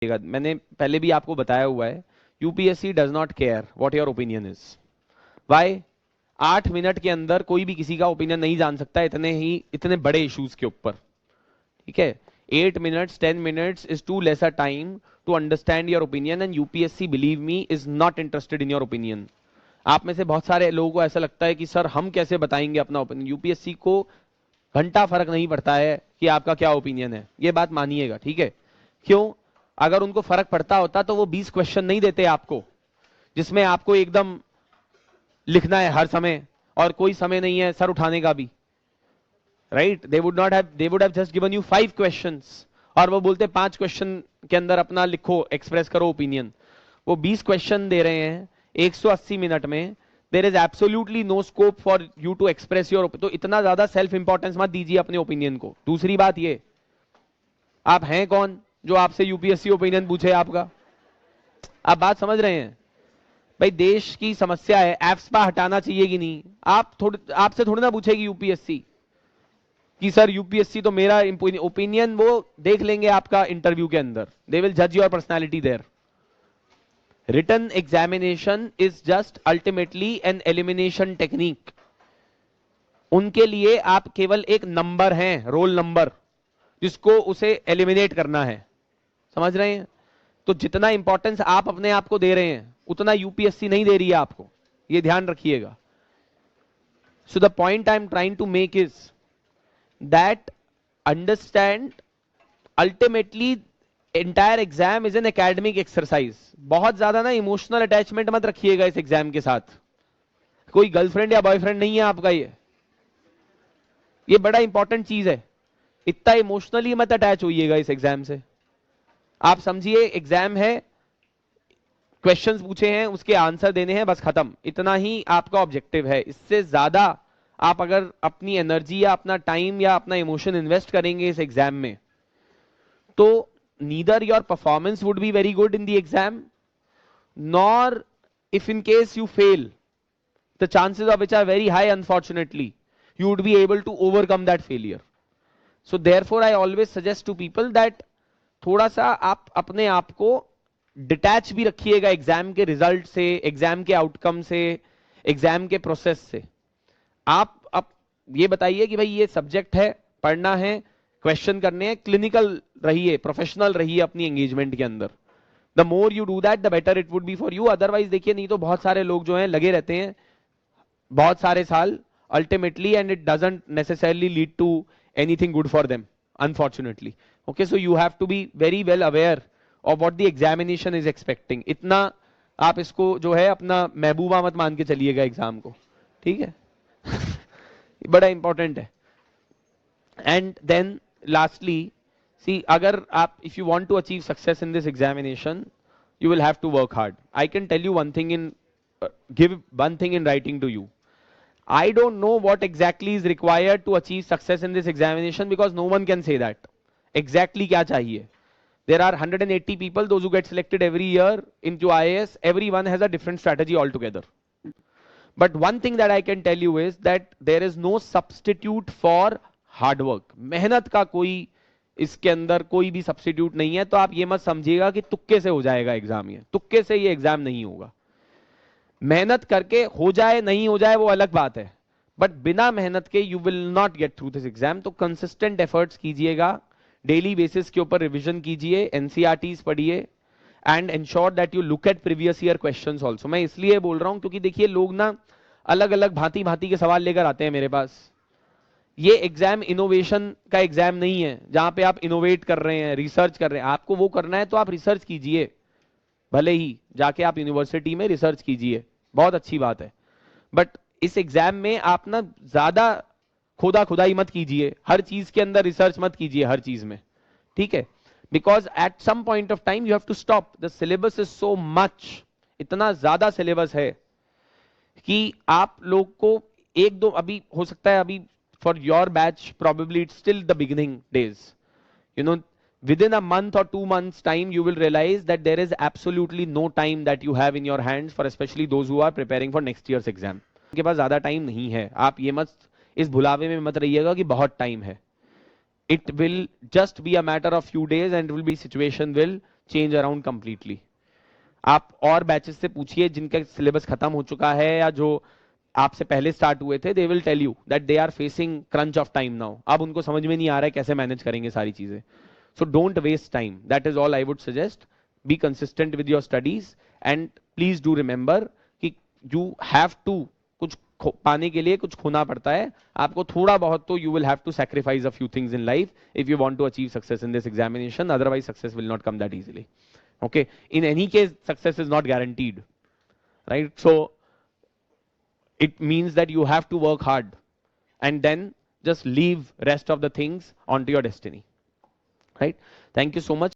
मैंने पहले भी आपको बताया हुआ है, UPSC does not care what your opinion is. Why? 8 minute के अंदर कोई भी किसी का ओपिनियन नहीं जान सकता इतने बड़े इश्यूज के ऊपर। ठीक है, 8 minutes 10 minutes is too less a time to understand your opinion, and UPSC believe me is not interested in your opinion. आप में से बहुत सारे लोगों को ऐसा लगता है कि सर हम कैसे बताएंगे अपना ओपिनियन, यूपीएससी को घंटा फर्क नहीं पड़ता है कि आपका क्या ओपिनियन है, ये बात मानिएगा। ठीक है, क्यों? अगर उनको फर्क पड़ता होता तो वो 20 क्वेश्चन नहीं देते आपको, जिसमें आपको एकदम लिखना है हर समय, और कोई समय नहीं है सर उठाने का भी। Right? They would have just given you 5 questions, और वो बोलते 5 क्वेश्चन के अंदर अपना लिखो, एक्सप्रेस करो ओपिनियन। वो 20 क्वेश्चन दे रहे हैं 180 मिनट में। There is absolutely no scope for you to express your, तो इतना ज्यादा सेल्फ इंपॉर्टेंस मत दीजिए अपने ओपिनियन को। दूसरी बात ये, आप हैं कौन जो आपसे यूपीएससी ओपिनियन पूछे आपका? आप बात समझ रहे हैं? भाई देश की समस्या है, एफ्सपा हटाना चाहिए कि नहीं? आपसे थोड़ी ना पूछेगी यूपीएससी कि सर यूपीएससी तो मेरा ओपिनियन वो देख लेंगे आपका इंटरव्यू के अंदर। दे विल जज your personality there. Written examination is just ultimately an elimination technique. उनके लिए आप केवल एक नंबर हैं, रोल नंबर, जिसको उसे एलिमिनेट करना है। समझ रहे हैं? तो जितना इंपॉर्टेंस आप अपने आप को दे रहे हैं उतना यूपीएससी नहीं दे रही है आपको, ये ध्यान रखिएगा। So the point I am trying to make is that understand ultimately entire exam is an academic exercise. बहुत ज्यादा ना इमोशनल अटैचमेंट मत रखिएगा इस एग्जाम के साथ। कोई गर्लफ्रेंड या बॉयफ्रेंड नहीं है आपका, ये बड़ा इंपॉर्टेंट चीज है। इतना इमोशनली मत अटैच होइएगा इस एग्जाम से। आप समझिए एग्जाम है, क्वेश्चंस पूछे हैं, उसके आंसर देने हैं, बस खत्म। इतना ही आपका ऑब्जेक्टिव है। इससे ज्यादा आप अगर अपनी एनर्जी या अपना टाइम या अपना इमोशन इन्वेस्ट करेंगे इस एग्जाम में, तो neither your performance would be very good in the exam, nor if in case you fail, the chances of which are very high, unfortunately, you would be able to overcome that failure. So therefore I always suggest to people that थोड़ा सा आप अपने आप को detach भी रखिएगा exam के result से, एग्जाम के आउटकम से, एग्जाम के प्रोसेस से। आप ये बताइए कि भाई ये सब्जेक्ट है, पढ़ना है, क्वेश्चन करने हैं, क्लिनिकल रहिए, प्रोफेशनल रहिए अपनी एंगेजमेंट के अंदर। The more you do that the better it would be for you. Otherwise देखिए, नहीं तो बहुत सारे लोग जो हैं लगे रहते हैं बहुत सारे साल ultimately, and it doesn't necessarily lead to anything good for them, unfortunately. Okay, so you have to be very well aware of what the examination is expecting. इतना आप इसको जो है अपना महबूबा मत मान के चलिएगा एग्जाम को। ठीक है? बड़ा इंपॉर्टेंट है। एंड देन लास्टली, सी, अगर आप if you want to achieve success in this examination, you will have to work hard. I can tell you one thing in give one thing in writing to you. I don't know what exactly is required to achieve success in this examination, because no one can say that exactly क्या चाहिए। There are 180 people, those who get selected every year into IAS. Everyone has a different strategy altogether. But one thing that I can tell you is that there is no substitute for hard work. मेहनत का कोई इसके अंदर कोई भी substitute नहीं है। तो आप ये मत समझिएगा कि तुक्के से हो जाएगा एग्जाम, ये तुक्के से ये एग्जाम नहीं होगा। मेहनत करके हो जाए नहीं हो जाए वो अलग बात है, बट बिना मेहनत के you will not get through this exam. तो कंसिस्टेंट एफर्ट्स कीजिएगा, डेली बेसिस के ऊपर रिवीजन कीजिए, एनसीईआरटीज पढ़िए, and ensure that you look at previous year questions also. मैं इसलिए बोल रहा हूं क्योंकि देखिए लोग ना अलग अलग भांति भांति के सवाल लेकर आते हैं मेरे पास। ये एग्जाम इनोवेशन का एग्जाम नहीं है जहां पे आप इनोवेट कर रहे हैं, रिसर्च कर रहे हैं। आपको वो करना है तो आप रिसर्च कीजिए, भले ही जाके आप यूनिवर्सिटी में रिसर्च कीजिए, बहुत अच्छी बात है। बट इस एग्जाम में आप ना ज्यादा खुदा खुदाई मत कीजिए, हर चीज के अंदर रिसर्च मत कीजिए हर चीज में। ठीक है? Because at some point of time you have to stop. The syllabus is so much, इतना ज्यादा सिलेबस है कि आप लोग को एक दो, अभी हो सकता है अभी for your batch probably it's still the beginning days, you know, within a month or 2 months time you will realize that there is absolutely no time that you have in your hands for especially those who are preparing for next year's exam. उनके पास ज्यादा time नहीं है। आप ये मत, इस भुलावे में मत रहिएगा कि बहुत टाइम है। It will just be a matter of few days and it will be situation will change around completely. आप और बैचेस से पूछिए जिनका सिलेबस खत्म हो चुका है या जो आपसे पहले स्टार्ट हुए थे, they will tell you that they are facing crunch of time now. अब उनको समझ में नहीं आ रहा है कैसे मैनेज करेंगे सारी चीजें। So don't waste time, that is all I would suggest. Be consistent with your studies and please do remember कि यू हैव टू, कुछ पाने के लिए कुछ खोना पड़ता है आपको थोड़ा बहुत, तो you will have to sacrifice a few things in life if you want to achieve success in this examination, otherwise success will not come that easily. Okay, in any case success is not guaranteed, right? So it means that you have to work hard and then just leave rest of the things onto your destiny, right? Thank you so much.